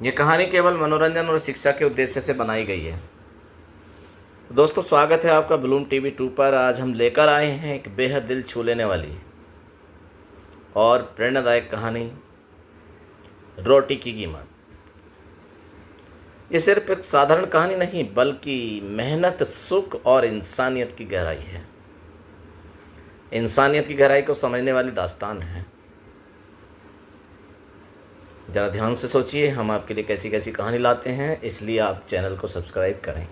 ये कहानी केवल मनोरंजन और शिक्षा के उद्देश्य से बनाई गई है। दोस्तों, स्वागत है आपका ब्लूम टीवी 2 पर। आज हम लेकर आए हैं एक बेहद दिल छू लेने वाली और प्रेरणादायक कहानी, रोटी की कीमत। ये सिर्फ एक साधारण कहानी नहीं, बल्कि मेहनत, सुख और इंसानियत की गहराई है। इंसानियत की गहराई को समझने वाली दास्तान है। ज़रा ध्यान से सोचिए, हम आपके लिए कैसी कैसी कहानी लाते हैं, इसलिए आप चैनल को सब्सक्राइब करें।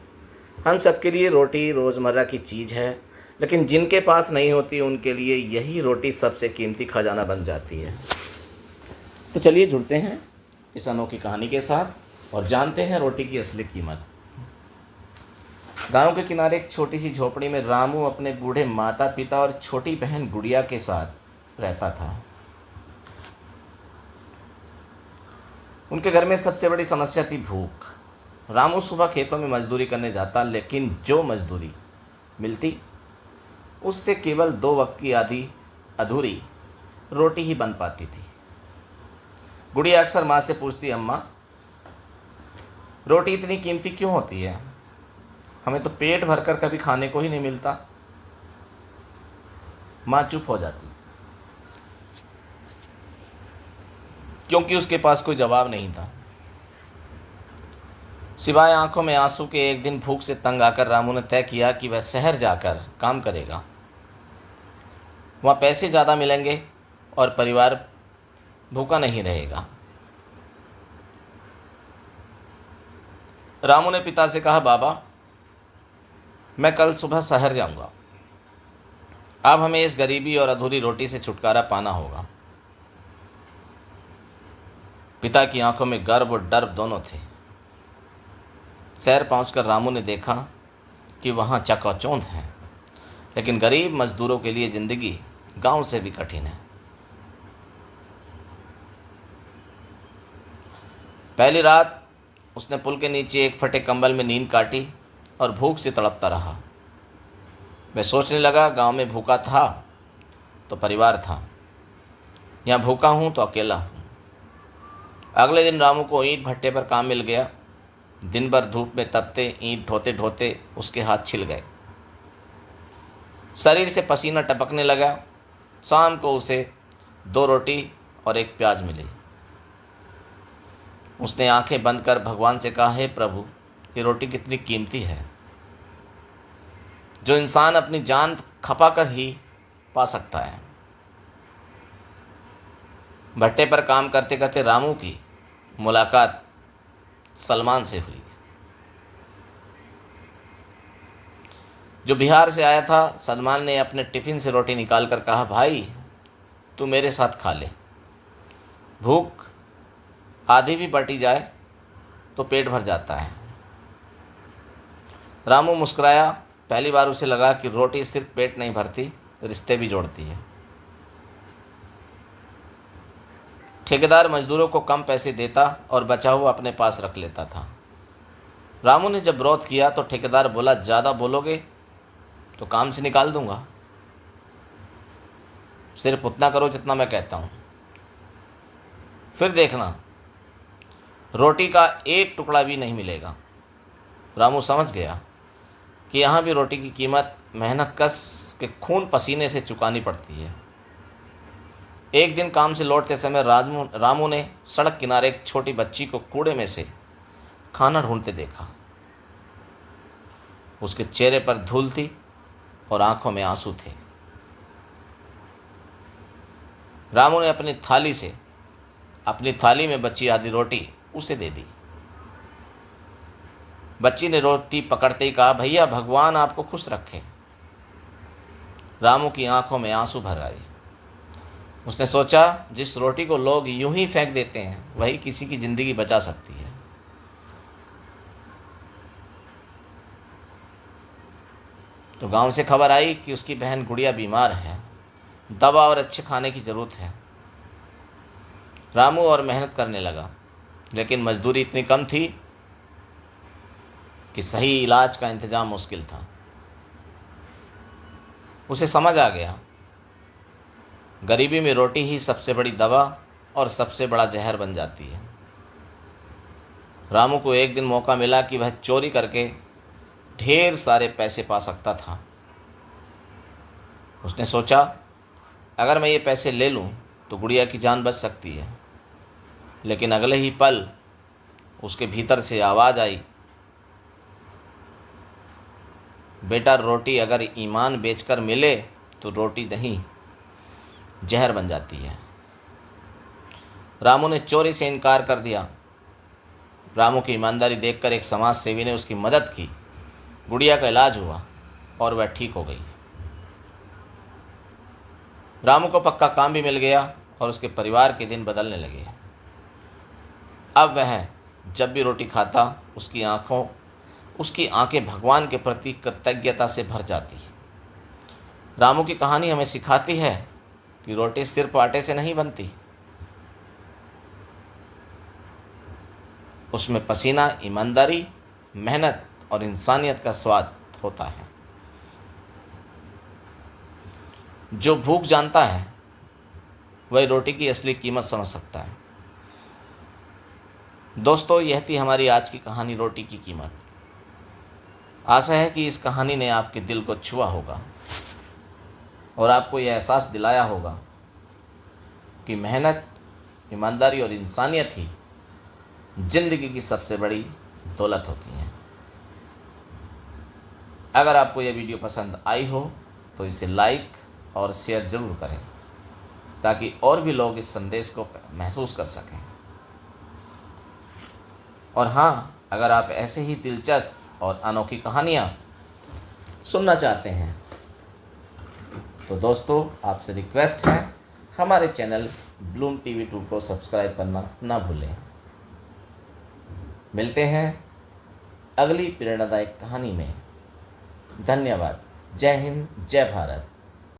हम सबके लिए रोटी रोज़मर्रा की चीज़ है, लेकिन जिनके पास नहीं होती उनके लिए यही रोटी सबसे कीमती खजाना बन जाती है। तो चलिए जुड़ते हैं इस अनोखी कहानी के साथ और जानते हैं रोटी की असली कीमत। गांव के किनारे एक छोटी सी झोपड़ी में रामू अपने बूढ़े माता पिता और छोटी बहन गुड़िया के साथ रहता था। उनके घर में सबसे बड़ी समस्या थी भूख। रामू सुबह खेतों में मजदूरी करने जाता, लेकिन जो मजदूरी मिलती उससे केवल 2 वक्त की आधी अधूरी रोटी ही बन पाती थी। गुड़िया अक्सर माँ से पूछती, अम्मा, रोटी इतनी कीमती क्यों होती है? हमें तो पेट भरकर कभी खाने को ही नहीं मिलता। माँ चुप हो जाती, क्योंकि उसके पास कोई जवाब नहीं था, सिवाय आंखों में आंसू के। एक दिन भूख से तंग आकर रामू ने तय किया कि वह शहर जाकर काम करेगा। वहाँ पैसे ज़्यादा मिलेंगे और परिवार भूखा नहीं रहेगा। रामू ने पिता से कहा, बाबा, मैं कल सुबह शहर जाऊंगा। अब हमें इस गरीबी और अधूरी रोटी से छुटकारा पाना होगा। पिता की आंखों में गर्व और डर दोनों थे। शहर पहुंचकर रामू ने देखा कि वहां चकाचौंध है, लेकिन गरीब मजदूरों के लिए जिंदगी गांव से भी कठिन है। पहली रात उसने पुल के नीचे एक फटे कंबल में नींद काटी और भूख से तड़पता रहा। वह सोचने लगा, गांव में भूखा था तो परिवार था, यहाँ भूखा हूँ तो अकेला हूँ। अगले दिन रामू को ईंट भट्टे पर काम मिल गया। दिन भर धूप में तपते ईंट ढोते ढोते उसके हाथ छिल गए, शरीर से पसीना टपकने लगा। शाम को उसे 2 रोटी और 1 प्याज मिली। उसने आंखें बंद कर भगवान से कहा, हे प्रभु, ये रोटी कितनी कीमती है, जो इंसान अपनी जान खपा कर ही पा सकता है। भट्टे पर काम करते करते रामू की मुलाकात सलमान से हुई, जो बिहार से आया था। सलमान ने अपने टिफ़िन से रोटी निकालकर कहा, भाई, तू मेरे साथ खा ले। भूख आधी भी बटी जाए तो पेट भर जाता है। रामू मुस्कुराया। पहली बार उसे लगा कि रोटी सिर्फ पेट नहीं भरती, रिश्ते भी जोड़ती है। ठेकेदार मजदूरों को कम पैसे देता और बचा हुआ अपने पास रख लेता था। रामू ने जब विरोध किया तो ठेकेदार बोला, ज़्यादा बोलोगे तो काम से निकाल दूंगा। सिर्फ उतना करो जितना मैं कहता हूँ, फिर देखना रोटी का एक टुकड़ा भी नहीं मिलेगा। रामू समझ गया कि यहाँ भी रोटी की कीमत मेहनत कश के खून पसीने से चुकानी पड़ती है। एक दिन काम से लौटते समय रामू ने सड़क किनारे एक छोटी बच्ची को कूड़े में से खाना ढूंढते देखा। उसके चेहरे पर धूल थी और आंखों में आंसू थे। रामू ने अपनी थाली में बची आधी रोटी उसे दे दी। बच्ची ने रोटी पकड़ते ही कहा, भैया, भगवान आपको खुश रखे। रामू की आंखों में आंसू भर आए। उसने सोचा, जिस रोटी को लोग यूं ही फेंक देते हैं, वही किसी की ज़िंदगी बचा सकती है। तो गांव से खबर आई कि उसकी बहन गुड़िया बीमार है, दवा और अच्छे खाने की ज़रूरत है। रामू और मेहनत करने लगा, लेकिन मजदूरी इतनी कम थी कि सही इलाज का इंतज़ाम मुश्किल था। उसे समझ आ गया, गरीबी में रोटी ही सबसे बड़ी दवा और सबसे बड़ा जहर बन जाती है। रामू को एक दिन मौका मिला कि वह चोरी करके ढेर सारे पैसे पा सकता था। उसने सोचा, अगर मैं ये पैसे ले लूँ तो गुड़िया की जान बच सकती है। लेकिन अगले ही पल उसके भीतर से आवाज़ आई, बेटा रोटी अगर ईमान बेचकर मिले तो रोटी नहीं, जहर बन जाती है। रामू ने चोरी से इनकार कर दिया। रामू की ईमानदारी देखकर एक समाज सेवी ने उसकी मदद की। गुड़िया का इलाज हुआ और वह ठीक हो गई। रामू को पक्का काम भी मिल गया और उसके परिवार के दिन बदलने लगे। अब वह जब भी रोटी खाता उसकी आंखें भगवान के प्रति कृतज्ञता से भर जाती। रामू की कहानी हमें सिखाती है कि रोटी सिर्फ आटे से नहीं बनती, उसमें पसीना, ईमानदारी, मेहनत और इंसानियत का स्वाद होता है। जो भूख जानता है वह रोटी की असली कीमत समझ सकता है। दोस्तों, यह थी हमारी आज की कहानी, रोटी की कीमत। आशा है कि इस कहानी ने आपके दिल को छुआ होगा और आपको यह एहसास दिलाया होगा कि मेहनत, ईमानदारी और इंसानियत ही ज़िंदगी की सबसे बड़ी दौलत होती है। अगर आपको यह वीडियो पसंद आई हो तो इसे लाइक और शेयर ज़रूर करें ताकि और भी लोग इस संदेश को महसूस कर सकें। और हाँ, अगर आप ऐसे ही दिलचस्प और अनोखी कहानियाँ सुनना चाहते हैं तो दोस्तों आपसे रिक्वेस्ट है, हमारे चैनल ब्लूम टीवी 2 को सब्सक्राइब करना ना भूलें। मिलते हैं अगली प्रेरणादायक कहानी में। धन्यवाद। जय हिंद, जय भारत।